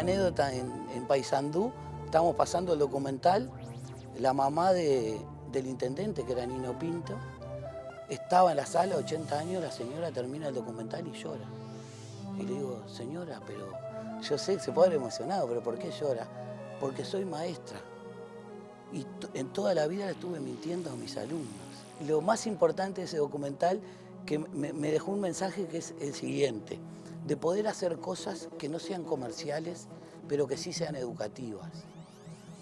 anécdota en Paysandú, estábamos pasando el documental, la mamá del intendente, que era Nino Pinto, estaba en la sala, 80 años, la señora termina el documental y llora. Y le digo, señora, pero yo sé que se puede haber emocionado, pero ¿por qué llora? Porque soy maestra. Y en toda la vida le estuve mintiendo a mis alumnos. Lo más importante de ese documental, que me dejó un mensaje que es el siguiente, de poder hacer cosas que no sean comerciales, pero que sí sean educativas.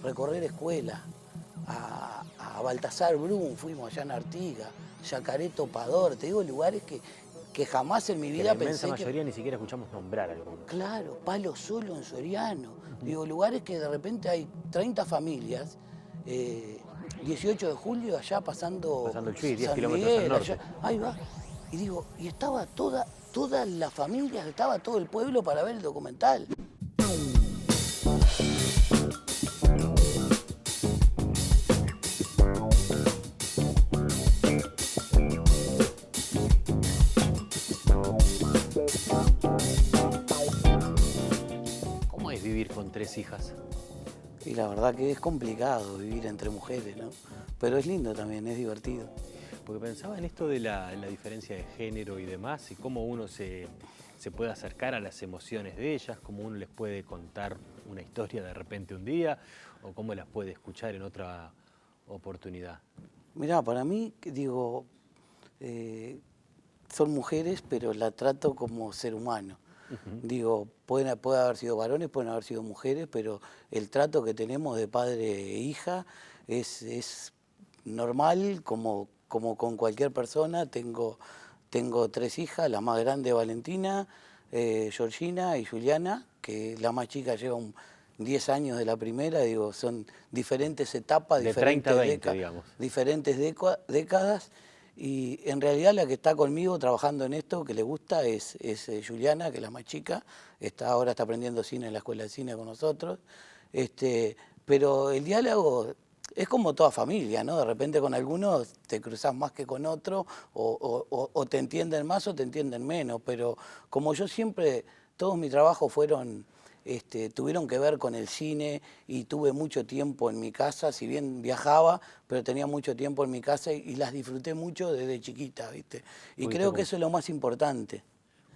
Recorrer escuelas, a Baltasar Brum, fuimos allá en Artigas, Yacaré Topador, te digo lugares que jamás en mi vida pensé que... la inmensa mayoría ni siquiera escuchamos nombrar algunos. Claro, Palo Solo en Soriano. Digo, lugares que de repente hay 30 familias, 18 de julio allá pasando el Chuy, 10 San kilómetros al Miguel, norte. allá, ahí va. Y digo, y estaba toda la familia, estaba todo el pueblo para ver el documental. ¿Cómo es vivir con 3 hijas? Y la verdad que es complicado vivir entre mujeres, ¿no? Pero es lindo también, es divertido. Porque pensaba en esto de la diferencia de género y demás, y cómo uno se puede acercar a las emociones de ellas, cómo uno les puede contar una historia de repente un día, o cómo las puede escuchar en otra oportunidad. Mirá, para mí, digo, son mujeres, pero la trato como ser humano. Digo, puede haber sido varones, pueden haber sido mujeres, pero el trato que tenemos de padre e hija es normal, como con cualquier persona. Tengo 3 hijas, la más grande Valentina, Georgina y Juliana, que la más chica lleva 10 años de la primera. Digo, son diferentes etapas, De 30 a 20, digamos. diferentes décadas. Y en realidad la que está conmigo trabajando en esto, que le gusta, es Juliana, que es la más chica. Ahora está aprendiendo cine en la escuela de cine con nosotros. Pero el diálogo es como toda familia, ¿no? De repente con algunos te cruzas más que con otro, o te entienden más o te entienden menos. Pero como yo siempre, todos mis trabajos tuvieron que ver con el cine, y tuve mucho tiempo en mi casa, si bien viajaba, pero tenía mucho tiempo en mi casa y las disfruté mucho desde chiquita, ¿viste? Y creo que eso es lo más importante.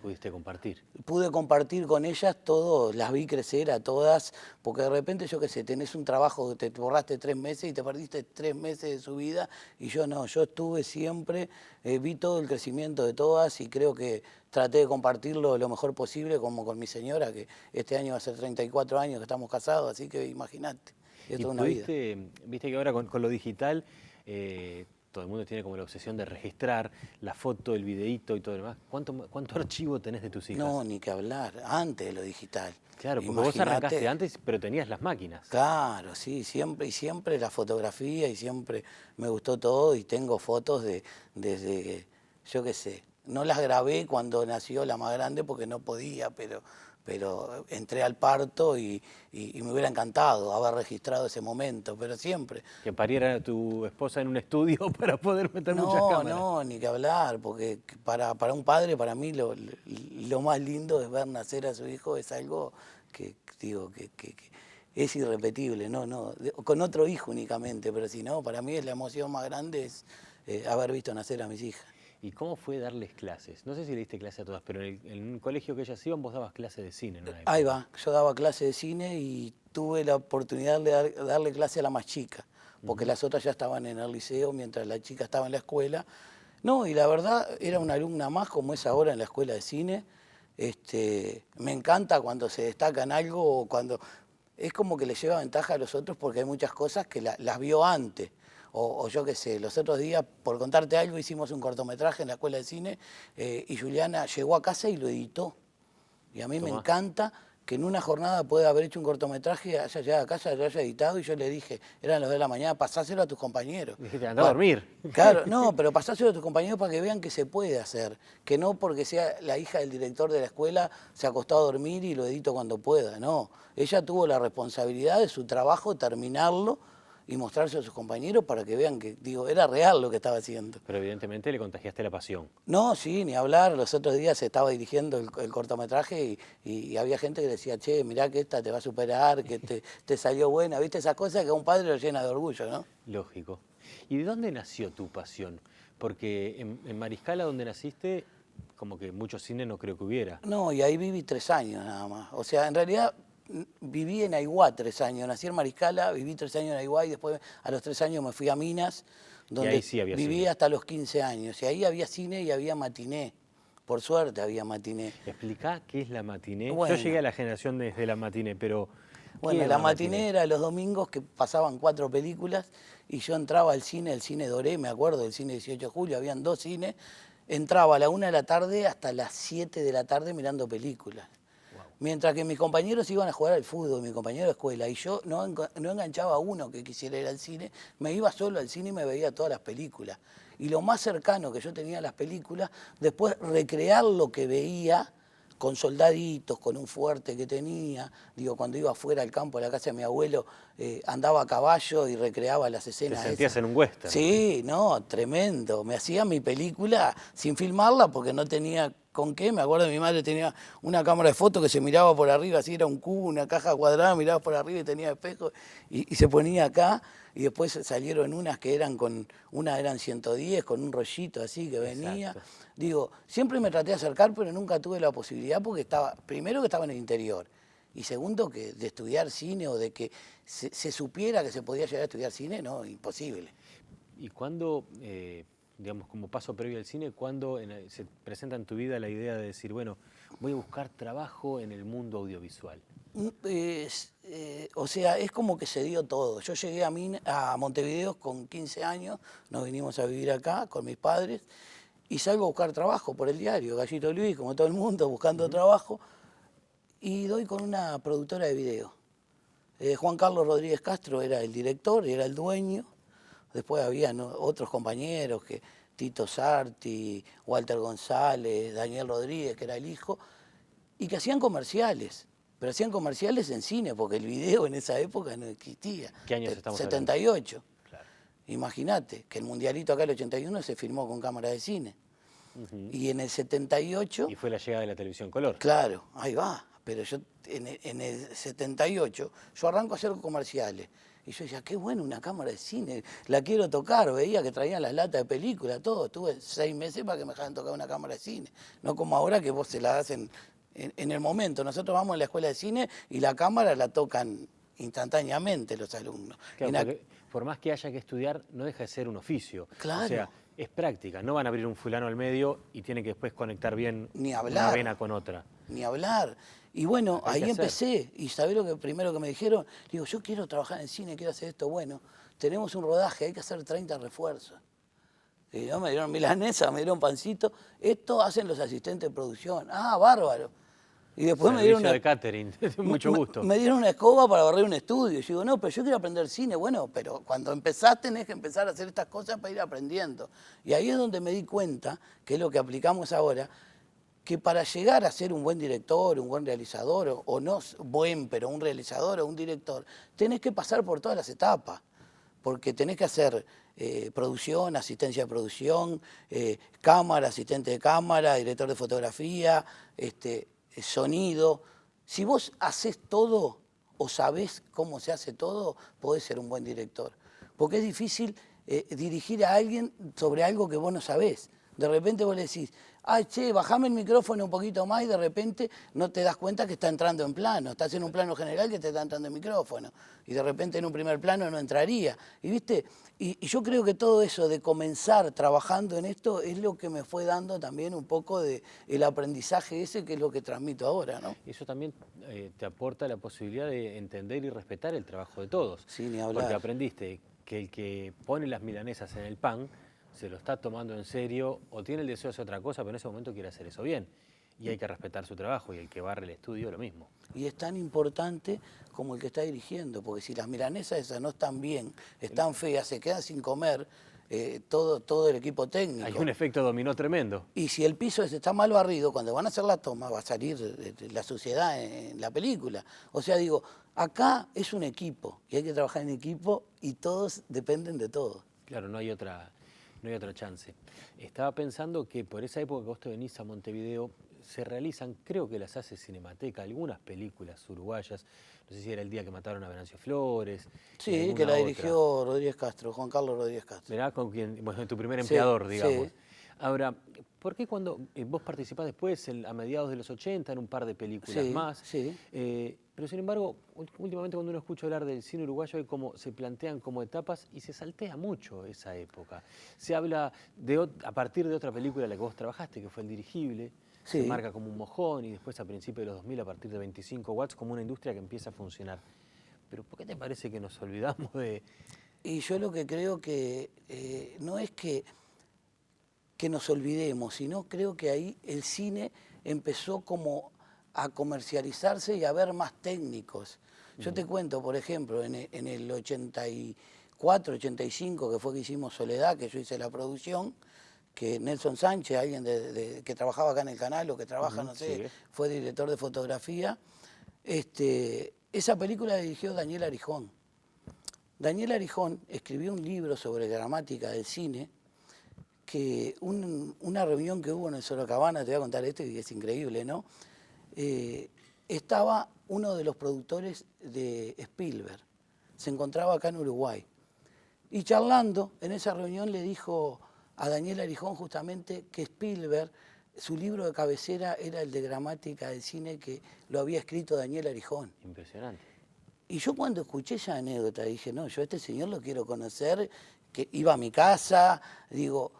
¿Pudiste compartir? Pude compartir con ellas todo, las vi crecer a todas, porque de repente, yo qué sé, tenés un trabajo, te borraste 3 meses y te perdiste 3 meses de su vida, y yo no, yo estuve siempre, vi todo el crecimiento de todas, y creo que traté de compartirlo lo mejor posible, como con mi señora, que este año va a ser 34 años que estamos casados, así que imagínate, es toda una vida. Viste que ahora con lo digital, todo el mundo tiene como la obsesión de registrar la foto, el videíto y todo lo demás. ¿Cuánto archivo tenés de tus hijas? No, ni que hablar, antes de lo digital. Claro, porque vos arrancaste antes, pero tenías las máquinas. Claro, sí, siempre la fotografía, y siempre me gustó todo, y tengo fotos desde, yo qué sé, no las grabé cuando nació la más grande porque no podía, pero entré al parto y me hubiera encantado haber registrado ese momento, pero siempre. Que pariera tu esposa en un estudio para poder meter muchas cámaras. No, ni que hablar, porque para un padre, para mí, lo más lindo es ver nacer a su hijo, es algo que digo que es irrepetible, con otro hijo únicamente, pero si no, para mí es la emoción más grande, es haber visto nacer a mis hijas. ¿Y cómo fue darles clases? No sé si le diste clase a todas, pero en un colegio que ellas iban, vos dabas clases de cine, ¿no? Ahí va, yo daba clase de cine y tuve la oportunidad de darle clase a la más chica, porque las otras ya estaban en el liceo mientras la chica estaba en la escuela. No, y la verdad, era una alumna más, como es ahora en la escuela de cine. Me encanta cuando se destaca en algo, o cuando es como que le lleva ventaja a los otros, porque hay muchas cosas que las vio antes. O yo qué sé, los otros días, por contarte algo, hicimos un cortometraje en la escuela de cine, y Juliana llegó a casa y lo editó. Y a mí me encanta que en una jornada pueda haber hecho un cortometraje, haya llegado a casa, lo haya editado, y yo le dije, eran las 2 de la mañana, pasáselo a tus compañeros. Dijiste, anda a dormir. Claro, no, pero pasáselo a tus compañeros para que vean que se puede hacer, que no porque sea la hija del director de la escuela se acostó a dormir y lo edito cuando pueda, no. Ella tuvo la responsabilidad de su trabajo terminarlo, y mostrarse a sus compañeros para que vean que, digo, era real lo que estaba haciendo. Pero evidentemente le contagiaste la pasión. No, sí, ni hablar. Los otros días se estaba dirigiendo el cortometraje y había gente que decía, che, mirá que esta te va a superar, que te salió buena. ¿Viste esas cosas que a un padre lo llena de orgullo, no? Lógico. ¿Y de dónde nació tu pasión? Porque en Mariscala, donde naciste, como que mucho cine no creo que hubiera. No, y ahí viví 3 años nada más. O sea, en realidad viví en Aiguá 3 años. Nací en Mariscala, viví 3 años en Aiguá y después a los 3 años me fui a Minas, donde ahí sí había viví cine. hasta los 15 años. Y ahí había cine y había matiné. Por suerte había matiné. Explicá qué es la matiné. Bueno. Yo llegué a la generación desde la matiné, pero ¿qué Bueno, era la una matiné era los domingos que pasaban 4 películas y yo entraba al cine, el cine Doré, me acuerdo, el cine 18 de julio, habían 2 cines. Entraba a la 1 de la tarde hasta las 7 de la tarde mirando películas. Wow. Mientras que mis compañeros iban a jugar al fútbol, mi compañero de escuela, y yo no enganchaba a uno que quisiera ir al cine, me iba solo al cine y me veía todas las películas. Y lo más cercano que yo tenía a las películas, después recrear lo que veía con soldaditos, con un fuerte que tenía. Digo, cuando iba afuera al campo, a la casa de mi abuelo, andaba a caballo y recreaba las escenas. Te sentías esas. en un western. Sí, no, tremendo. Me hacía mi película sin filmarla porque no tenía con qué. Me acuerdo que mi madre tenía una cámara de fotos que se miraba por arriba, así era un cubo, una caja cuadrada, miraba por arriba y tenía espejo y se ponía acá. Y después salieron unas que eran una eran 110, con un rollito así que venía. Exacto. Digo, siempre me traté de acercar, pero nunca tuve la posibilidad porque primero que estaba en el interior. Y segundo, que de estudiar cine o de que se supiera que se podía llegar a estudiar cine, no, imposible. ¿Y cuándo, digamos, como paso previo al cine, cuándo se presenta en tu vida la idea de decir, bueno, voy a buscar trabajo en el mundo audiovisual? O sea, es como que se dio todo. Yo llegué a Montevideo con 15 años, nos vinimos a vivir acá con mis padres y salgo a buscar trabajo por el diario, Gallito Luis, como todo el mundo, buscando trabajo, y doy con una productora de video. Juan Carlos Rodríguez Castro era el director, era el dueño. Después había otros compañeros, Tito Sarti, Walter González, Daniel Rodríguez, que era el hijo, y que hacían comerciales. Pero hacían comerciales en cine, porque el video en esa época no existía. ¿Qué años estamos 78. Hablando? Claro. Imagínate que el Mundialito acá el 81 se filmó con cámara de cine. Y en el 78... Y fue la llegada de la televisión color. Claro, ahí va. Pero yo en el 78 yo arranco a hacer comerciales. Y yo decía, qué bueno una cámara de cine, la quiero tocar. Veía que traían las latas de película, todo. Estuve 6 meses para que me dejaran tocar una cámara de cine. No como ahora que vos se la das en el momento. Nosotros vamos a la escuela de cine y la cámara la tocan instantáneamente los alumnos. Claro, porque por más que haya que estudiar, no deja de ser un oficio. Claro. O sea, es práctica. No van a abrir un fulano al medio y tiene que después conectar bien Ni una hablar. vena con otra. Ni hablar. Y bueno, Hay ahí que empecé. Y ¿sabés lo que primero que me dijeron? Digo, yo quiero trabajar en cine, quiero hacer esto. Bueno, tenemos un rodaje, hay que hacer 30 refuerzos. Y yo me dieron milanesa, me dieron pancito. Esto hacen los asistentes de producción. Ah, bárbaro. Y después me dieron de catering, mucho gusto. Me dieron una escoba para barrer un estudio. Y yo digo, no, pero yo quiero aprender cine. Bueno, pero cuando empezás tenés que empezar a hacer estas cosas para ir aprendiendo. Y ahí es donde me di cuenta, que es lo que aplicamos ahora, que para llegar a ser un buen director, un buen realizador, o no buen, pero un realizador o un director, tenés que pasar por todas las etapas. Porque tenés que hacer producción, asistencia de producción, cámara, asistente de cámara, director de fotografía, sonido. Si vos haces todo o sabés cómo se hace todo, podés ser un buen director. Porque es difícil dirigir a alguien sobre algo que vos no sabés. De repente vos le decís, ay, che, bajame el micrófono un poquito más y de repente no te das cuenta que está entrando en plano. Estás en un plano general que te está entrando el micrófono. Y de repente en un primer plano no entraría. Y viste, y yo creo que todo eso de comenzar trabajando en esto es lo que me fue dando también un poco de el aprendizaje ese que es lo que transmito ahora, ¿no? Eso también te aporta la posibilidad de entender y respetar el trabajo de todos. Sí, ni hablar. Porque aprendiste que el que pone las milanesas en el pan se lo está tomando en serio o tiene el deseo de hacer otra cosa, pero en ese momento quiere hacer eso bien. Y hay que respetar su trabajo, y el que barre el estudio lo mismo. Y es tan importante como el que está dirigiendo, porque si las milanesas esas no están bien, están feas, se quedan sin comer, todo el equipo técnico. Hay un efecto dominó tremendo. Y si el piso está mal barrido, cuando van a hacer la toma va a salir la suciedad en la película. O sea, digo, acá es un equipo y hay que trabajar en equipo y todos dependen de todos. Claro, no hay otra chance. Estaba pensando que por esa época que vos te venís a Montevideo, se realizan, creo que las hace Cinemateca, algunas películas uruguayas. No sé si era El día que mataron a Venancio Flores. Sí, que la dirigió Rodríguez Castro, Juan Carlos Rodríguez Castro. Mirá, con quien, bueno, tu primer empleador, sí, digamos. Sí. Ahora, ¿por qué cuando vos participás después, a mediados de los 80, en un par de películas más? Sí. Pero sin embargo, últimamente cuando uno escucha hablar del cine uruguayo, hay como, se plantean como etapas y se saltea mucho esa época. Se habla a partir de otra película en la que vos trabajaste, que fue El Dirigible, se marca como un mojón y después a principios de los 2000, a partir de 25 watts, como una industria que empieza a funcionar. Pero ¿por qué te parece que nos olvidamos de...? Y yo lo que creo que no es que nos olvidemos, sino creo que ahí el cine empezó como a comercializarse y a ver más técnicos. Yo te cuento, por ejemplo, en el 84, 85, que fue que hicimos Soledad, que yo hice la producción, que Nelson Sánchez, alguien que trabajaba acá en el canal o que trabaja, no sé, fue director de fotografía. Esa película la dirigió Daniel Arijón. Daniel Arijón escribió un libro sobre gramática del cine, que una reunión que hubo en el Sorocabana, te voy a contar esto y es increíble, ¿no? Estaba uno de los productores de Spielberg, se encontraba acá en Uruguay. Y charlando, en esa reunión le dijo a Daniel Arijón justamente que Spielberg, su libro de cabecera era el de gramática del cine que lo había escrito Daniel Arijón. Impresionante. Y yo cuando escuché esa anécdota dije, no, yo a este señor lo quiero conocer, que iba a mi casa, digo,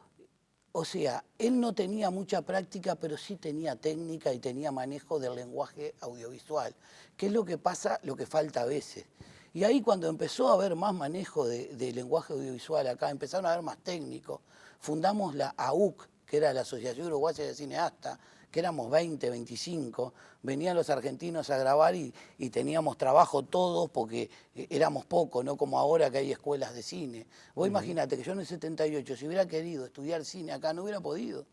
o sea, él no tenía mucha práctica, pero sí tenía técnica y tenía manejo del lenguaje audiovisual, que es lo que pasa, lo que falta a veces. Y ahí cuando empezó a haber más manejo de lenguaje audiovisual acá, empezaron a haber más técnicos, fundamos la AUC, que era la Asociación Uruguaya de Cineastas, que éramos 20, 25, venían los argentinos a grabar y teníamos trabajo todos porque éramos pocos, no como ahora que hay escuelas de cine. Vos imagínate que yo en el 78, si hubiera querido estudiar cine acá, no hubiera podido,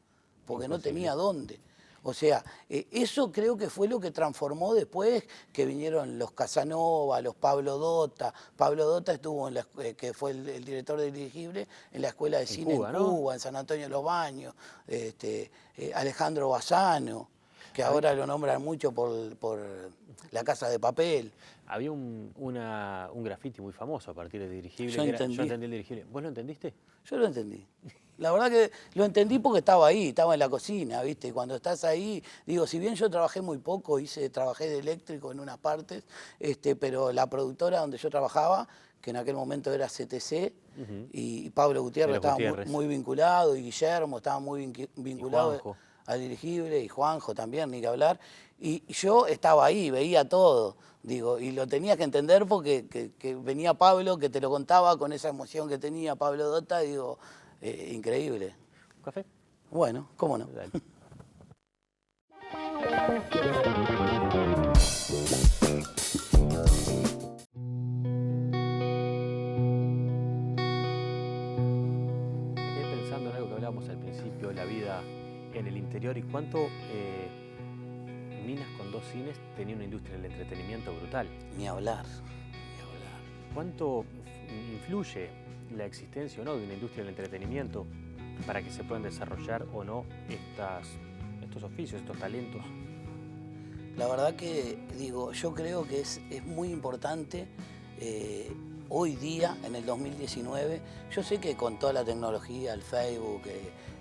porque no tenía dónde. O sea, eso creo que fue lo que transformó después que vinieron los Casanova, los Pablo Dota. Pablo Dota estuvo, que fue el director del Dirigible, en la Escuela de Cine en Cuba, en San Antonio de los Baños. Alejandro Bassano, que ahora lo nombran mucho por La Casa de Papel. Había un graffiti muy famoso a partir del Dirigible. Yo entendí el Dirigible. ¿Vos lo entendiste? Yo lo entendí. La verdad que lo entendí porque estaba ahí, estaba en la cocina, ¿viste? Y cuando estás ahí, digo, si bien yo trabajé muy poco, trabajé de eléctrico en unas partes, pero la productora donde yo trabajaba, que en aquel momento era CTC, y Pablo Gutiérrez estaba muy vinculado, y Guillermo estaba muy vinculado al Dirigible, y Juanjo también, ni que hablar. Y yo estaba ahí, veía todo, digo, y lo tenías que entender porque que venía Pablo, que te lo contaba con esa emoción que tenía Pablo Dota, digo, increíble. ¿Un café? Bueno, cómo no. Dale. Me quedé pensando en algo que hablábamos al principio, la vida en el interior y cuánto Minas con dos cines tenía una industria del entretenimiento brutal. Ni hablar. ¿Cuánto influye la existencia o no de una industria del entretenimiento para que se puedan desarrollar o no estos oficios, estos talentos? La verdad que, digo, yo creo que es muy importante hoy día, en el 2019, yo sé que con toda la tecnología, el Facebook,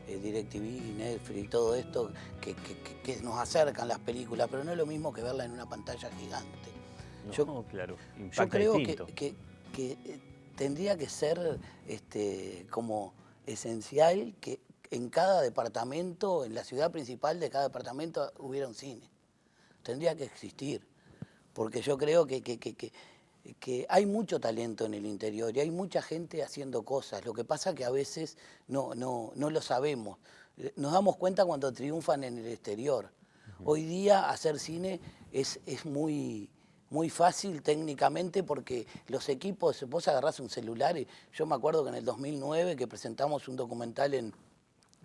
DirecTV, Netflix y todo esto, que nos acercan las películas, pero no es lo mismo que verla en una pantalla gigante. No, claro, impacta yo creo distinto. que tendría que ser como esencial que en cada departamento, en la ciudad principal de cada departamento, hubiera un cine. Tendría que existir, porque yo creo que hay mucho talento en el interior y hay mucha gente haciendo cosas. Lo que pasa que a veces no lo sabemos. Nos damos cuenta cuando triunfan en el exterior. Hoy día hacer cine es muy muy fácil técnicamente porque los equipos, vos agarrás un celular y yo me acuerdo que en el 2009 que presentamos un documental en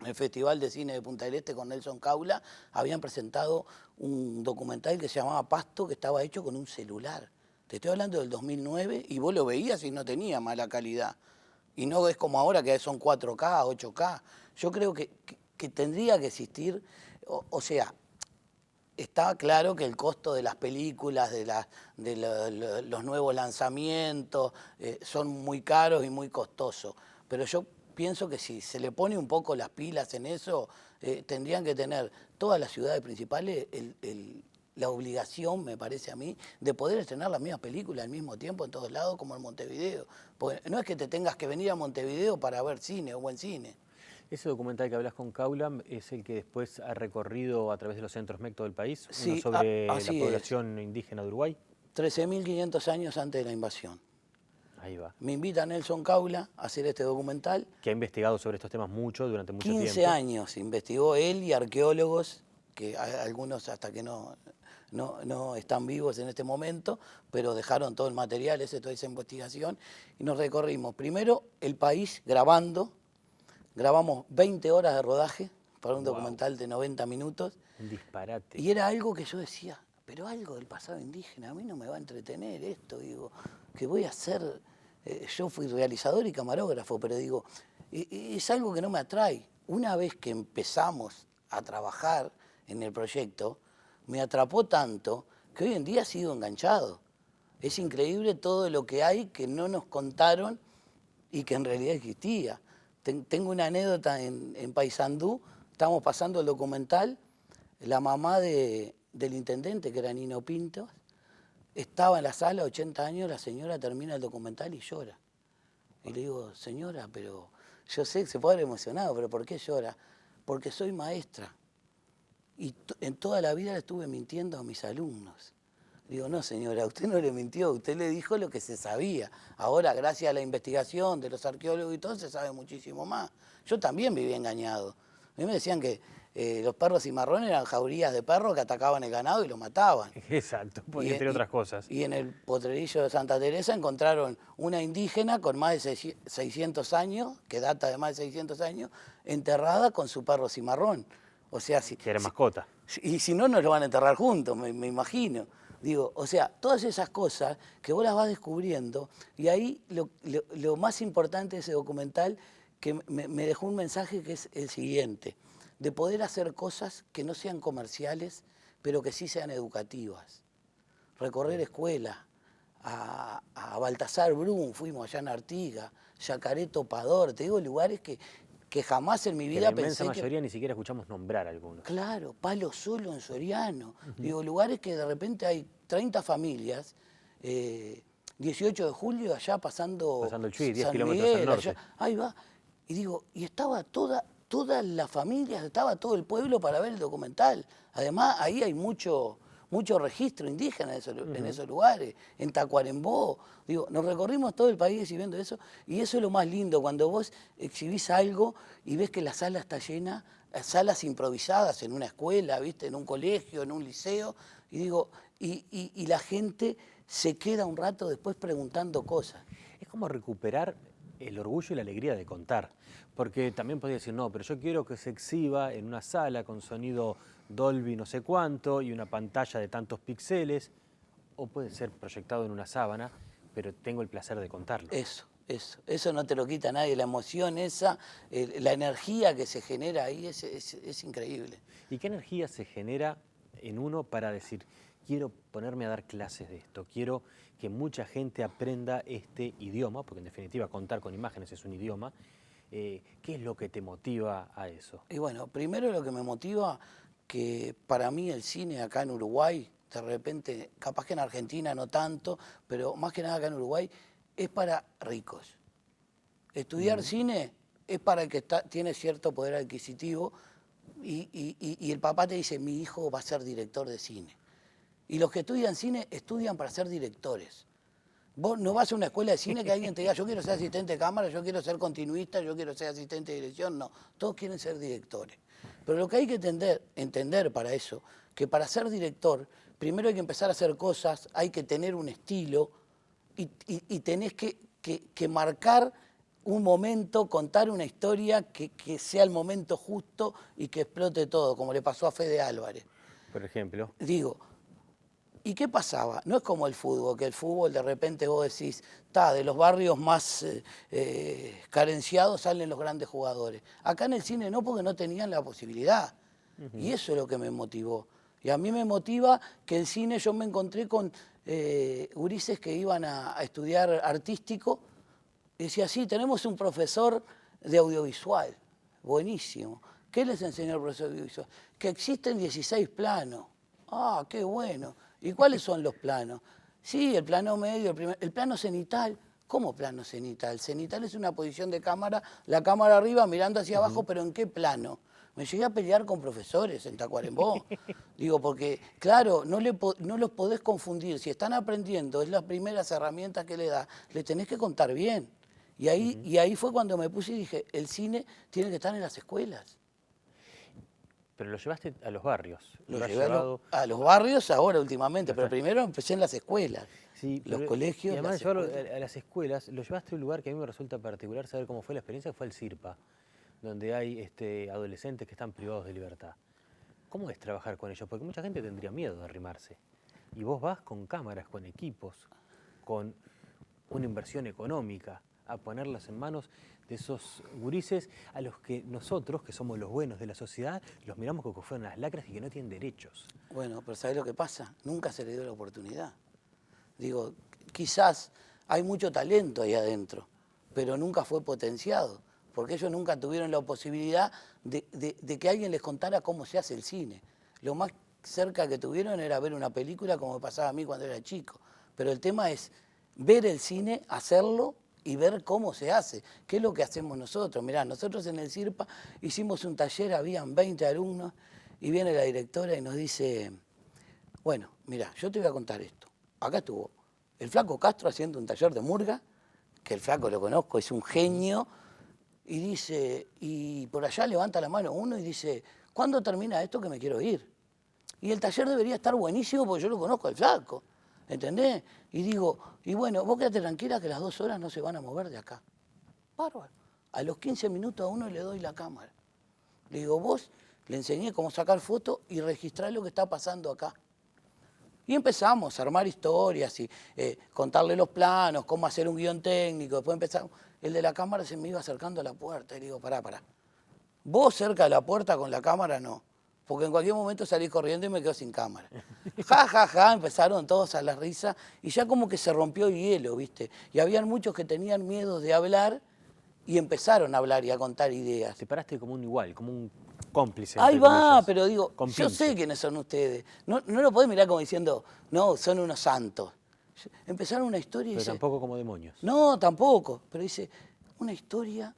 el Festival de Cine de Punta del Este con Nelson Caula, habían presentado un documental que se llamaba Pasto que estaba hecho con un celular. Te estoy hablando del 2009 y vos lo veías y no tenía mala calidad. Y no es como ahora que son 4K, 8K. Yo creo que tendría que existir, o sea, está claro que el costo de las películas, los nuevos lanzamientos, son muy caros y muy costosos. Pero yo pienso que si se le pone un poco las pilas en eso, tendrían que tener todas las ciudades principales la obligación, me parece a mí, de poder estrenar las mismas películas al mismo tiempo en todos lados como en Montevideo. Porque no es que te tengas que venir a Montevideo para ver cine o buen cine. Ese documental que hablas con Kaula es el que después ha recorrido a través de los centros MECTO del país, uno Sí, sobre la así población indígena de Uruguay. 13.500 años antes de la invasión. Ahí va. Me invita Nelson Caula a hacer este documental. Que ha investigado sobre estos temas mucho, durante mucho 15 tiempo. años investigó él y arqueólogos, que algunos hasta que no están vivos en este momento, pero dejaron todo el material, toda esa investigación, y nos recorrimos primero el país grabamos 20 horas de rodaje para un documental de 90 minutos. Un disparate. Y era algo que yo decía, pero algo del pasado indígena, a mí no me va a entretener esto, digo, que voy a hacer, yo fui realizador y camarógrafo, pero digo, es algo que no me atrae. Una vez que empezamos a trabajar en el proyecto, me atrapó tanto que hoy en día sigo enganchado. Es increíble todo lo que hay que no nos contaron y que en realidad existía. Tengo una anécdota en Paysandú, estamos pasando el documental, la mamá del intendente, que era Nino Pinto, estaba en la sala, 80 años, la señora termina el documental y llora. Y le digo, señora, pero yo sé que se puede haber emocionado, pero ¿por qué llora? Porque soy maestra y en toda la vida le estuve mintiendo a mis alumnos. Digo, no señora, usted no le mintió, usted le dijo lo que se sabía. Ahora, gracias a la investigación de los arqueólogos y todo, se sabe muchísimo más. Yo también viví engañado. A mí me decían que los perros cimarrones eran jaurías de perros que atacaban el ganado y lo mataban. Exacto, entre otras cosas. Y en el potrerillo de Santa Teresa encontraron una indígena con más de 600 años, que data de más de 600 años, enterrada con su perro cimarrón. O sea, que era mascota. Y si no, nos lo van a enterrar juntos, me imagino. Digo, o sea, todas esas cosas que vos las vas descubriendo, y ahí lo más importante de ese documental, que me dejó un mensaje que es el siguiente, de poder hacer cosas que no sean comerciales, pero que sí sean educativas. Recorrer escuelas, a Baltasar Brum, fuimos allá en Artigas, Yacaré Topador, te digo lugares que jamás en mi vida pensé que... la inmensa mayoría ni siquiera escuchamos nombrar algunos. Claro, Palo Solo en Soriano. Digo, lugares que de repente hay 30 familias, 18 de julio allá pasando el Chuy, 10 San kilómetros Miguel, al norte. allá, ahí va. Y digo, y estaba todas las familias, estaba todo el pueblo para ver el documental. Además, ahí hay mucho registro indígena en esos lugares, en Tacuarembó. Digo, nos recorrimos todo el país exhibiendo eso, y eso es lo más lindo, cuando vos exhibís algo y ves que la sala está llena, salas improvisadas en una escuela, ¿viste? En un colegio, en un liceo, y digo, y la gente se queda un rato después preguntando cosas. Es como recuperar el orgullo y la alegría de contar, porque también podría decir, no, pero yo quiero que se exhiba en una sala con sonido Dolby no sé cuánto y una pantalla de tantos píxeles, o puede ser proyectado en una sábana, pero tengo el placer de contarlo. Eso no te lo quita nadie, la emoción esa, la energía que se genera ahí es increíble. ¿Y qué energía se genera en uno para decir, quiero ponerme a dar clases de esto, quiero que mucha gente aprenda este idioma, porque en definitiva contar con imágenes es un idioma? ¿Qué es lo que te motiva a eso? Y bueno, primero lo que me motiva, que para mí el cine acá en Uruguay, de repente, capaz que en Argentina no tanto, pero más que nada acá en Uruguay, es para ricos. Estudiar cine es para el que tiene cierto poder adquisitivo y el papá te dice, mi hijo va a ser director de cine. Y los que estudian cine estudian para ser directores. Vos no vas a una escuela de cine que alguien te diga, yo quiero ser asistente de cámara, yo quiero ser continuista, yo quiero ser asistente de dirección. No, todos quieren ser directores. Pero lo que hay que entender para eso, que para ser director, primero hay que empezar a hacer cosas, hay que tener un estilo y tenés que marcar un momento, contar una historia que sea el momento justo y que explote todo, como le pasó a Fede Álvarez. Por ejemplo. Digo, ¿y qué pasaba? No es como el fútbol, que el fútbol de repente vos decís, de los barrios más carenciados salen los grandes jugadores. Acá en el cine no, porque no tenían la posibilidad. Y eso es lo que me motivó. Y a mí me motiva que el cine, yo me encontré con gurises que iban a estudiar artístico, y decía, sí, tenemos un profesor de audiovisual, buenísimo. ¿Qué les enseñó el profesor de audiovisual? Que existen 16 planos. Ah, qué bueno. ¿Y cuáles son los planos? Sí, el plano medio, el plano cenital. ¿Cómo plano cenital? Cenital es una posición de cámara, la cámara arriba mirando hacia abajo, pero ¿en qué plano? Me llegué a pelear con profesores en Tacuarembó. Digo, porque, claro, no los podés confundir. Si están aprendiendo, es las primeras herramientas que le da, le tenés que contar bien. Y ahí fue cuando me puse y dije, el cine tiene que estar en las escuelas. Pero lo llevaste a los barrios. Lo llevé a los barrios ahora últimamente, pero primero empecé en las escuelas, sí, los colegios. Y además de llevarlo a las escuelas, lo llevaste a un lugar que a mí me resulta particular saber cómo fue la experiencia, que fue el CIRPA, donde hay adolescentes que están privados de libertad. ¿Cómo es trabajar con ellos? Porque mucha gente tendría miedo de arrimarse. Y vos vas con cámaras, con equipos, con una inversión económica, a ponerlas en manos de esos gurises a los que nosotros, que somos los buenos de la sociedad, los miramos como que fueron las lacras y que no tienen derechos. Bueno, pero ¿sabés lo que pasa? Nunca se le dio la oportunidad. Digo, quizás hay mucho talento ahí adentro, pero nunca fue potenciado, porque ellos nunca tuvieron la posibilidad de que alguien les contara cómo se hace el cine. Lo más cerca que tuvieron era ver una película como me pasaba a mí cuando era chico. Pero el tema es ver el cine, hacerlo y ver cómo se hace, qué es lo que hacemos nosotros. Mirá, nosotros en el CIRPA hicimos un taller, habían 20 alumnos, y viene la directora y nos dice, bueno, mirá, yo te voy a contar esto. Acá estuvo el Flaco Castro haciendo un taller de murga, que el Flaco lo conozco, es un genio, y dice, y por allá levanta la mano uno y dice, ¿cuándo termina esto que me quiero ir? Y el taller debería estar buenísimo porque yo lo conozco al Flaco. ¿Entendés? Y digo, y bueno, vos quédate tranquila que las 2 horas no se van a mover de acá. Bárbaro. A los 15 minutos a uno le doy la cámara. Le digo, vos le enseñé cómo sacar fotos y registrar lo que está pasando acá. Y empezamos a armar historias y contarle los planos, cómo hacer un guión técnico. Después empezamos. El de la cámara se me iba acercando a la puerta y le digo, pará. Vos cerca de la puerta con la cámara no. Porque en cualquier momento salí corriendo y me quedo sin cámara. Ja, empezaron todos a la risa y ya como que se rompió el hielo, ¿viste? Y habían muchos que tenían miedo de hablar y empezaron a hablar y a contar ideas. Te paraste como un igual, como un cómplice. Ahí va, pero digo, yo sé quiénes son ustedes. No lo podés mirar como diciendo, no, son unos santos. Empezaron una historia y pero dice... tampoco como demonios. No, tampoco, pero dice, una historia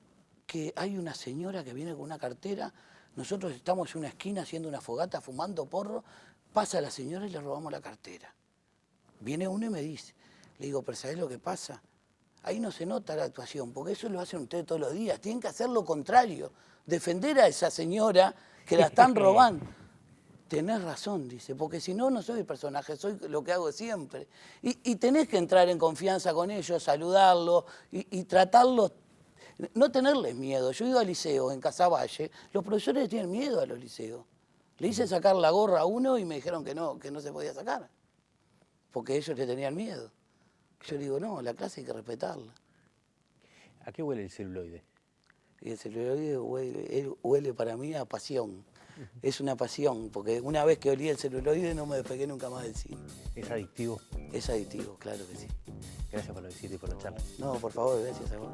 que hay una señora que viene con una cartera. Nosotros estamos en una esquina haciendo una fogata, fumando porro, pasa la señora y le robamos la cartera. Viene uno y me dice, le digo, pero ¿sabés lo que pasa? Ahí no se nota la actuación, porque eso lo hacen ustedes todos los días. Tienen que hacer lo contrario, defender a esa señora que la están robando. Tenés razón, dice, porque si no, no soy el personaje, soy lo que hago siempre. Y tenés que entrar en confianza con ellos, saludarlos y tratarlos. No tenerles miedo. Yo he ido al liceo en Casaballe, los profesores tienen miedo a los liceos. Le hice sacar la gorra a uno y me dijeron que no se podía sacar, porque ellos le tenían miedo. Yo digo, no, la clase hay que respetarla. ¿A qué huele el celuloide? Y el celuloide huele para mí a pasión. Es una pasión, porque una vez que olí el celuloide no me despegué nunca más del cine. ¿Es adictivo? Es adictivo, claro que sí. Gracias por la visita y por la charla. No, por favor, gracias a vos.